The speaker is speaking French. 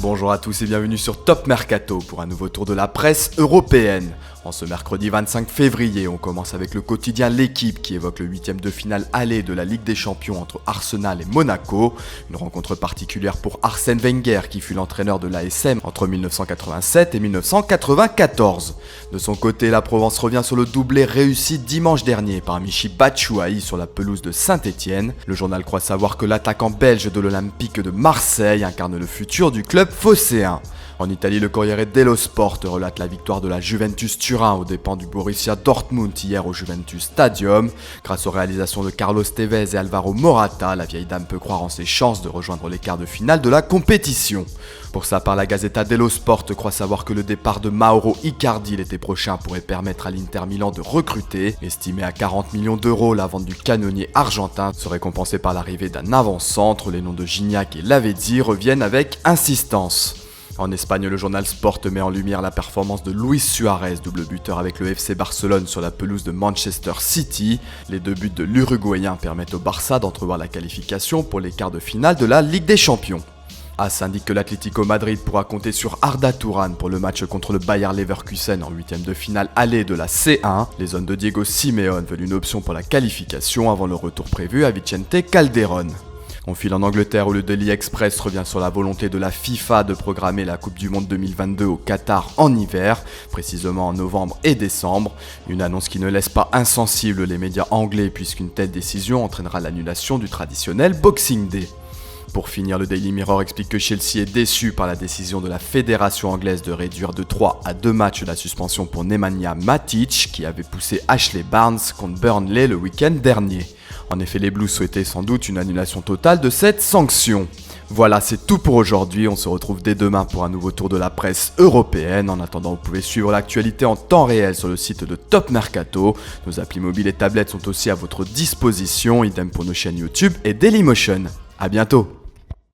Bonjour à tous et bienvenue sur Top Mercato pour un nouveau tour de la presse européenne. En ce mercredi 25 février, on commence avec le quotidien L'Équipe qui évoque le 8e de finale aller de la Ligue des Champions entre Arsenal et Monaco. Une rencontre particulière pour Arsène Wenger qui fut l'entraîneur de l'ASM entre 1987 et 1994. De son côté, la Provence revient sur le doublé réussi dimanche dernier par Michy Batshuayi sur la pelouse de Saint-Étienne. Le journal croit savoir que l'attaquant belge de l'Olympique de Marseille incarne le futur du club phocéen. En Italie, le Corriere dello Sport relate la victoire de la Juventus Turin aux dépens du Borussia Dortmund hier au Juventus Stadium. Grâce aux réalisations de Carlos Tevez et Alvaro Morata, la vieille dame peut croire en ses chances de rejoindre les quarts de finale de la compétition. Pour sa part, la Gazzetta dello Sport croit savoir que le départ de Mauro Icardi l'été prochain pourrait permettre à l'Inter Milan de recruter. Estimé à 40 millions d'euros, la vente du canonnier argentin serait compensée par l'arrivée d'un avant-centre. Les noms de Gignac et Lavezzi reviennent avec insistance. En Espagne, le journal Sport met en lumière la performance de Luis Suarez, double buteur avec le FC Barcelone sur la pelouse de Manchester City. Les deux buts de l'Uruguayen permettent au Barça d'entrevoir la qualification pour les quarts de finale de la Ligue des Champions. AS indique que l'Atlético Madrid pourra compter sur Arda Turan pour le match contre le Bayer Leverkusen en 8e de finale aller de la C1. Les hommes de Diego Simeone veulent une option pour la qualification avant le retour prévu à Vicente Calderón. On file en Angleterre où le Daily Express revient sur la volonté de la FIFA de programmer la Coupe du Monde 2022 au Qatar en hiver, précisément en novembre et décembre. Une annonce qui ne laisse pas insensibles les médias anglais puisqu'une telle décision entraînera l'annulation du traditionnel Boxing Day. Pour finir, le Daily Mirror explique que Chelsea est déçu par la décision de la fédération anglaise de réduire de 3 à 2 matchs la suspension pour Nemanja Matic qui avait poussé Ashley Barnes contre Burnley le week-end dernier. En effet, les Blues souhaitaient sans doute une annulation totale de cette sanction. Voilà, c'est tout pour aujourd'hui. On se retrouve dès demain pour un nouveau tour de la presse européenne. En attendant, vous pouvez suivre l'actualité en temps réel sur le site de Top Mercato. Nos applis mobiles et tablettes sont aussi à votre disposition, idem pour nos chaînes YouTube et Dailymotion. À bientôt.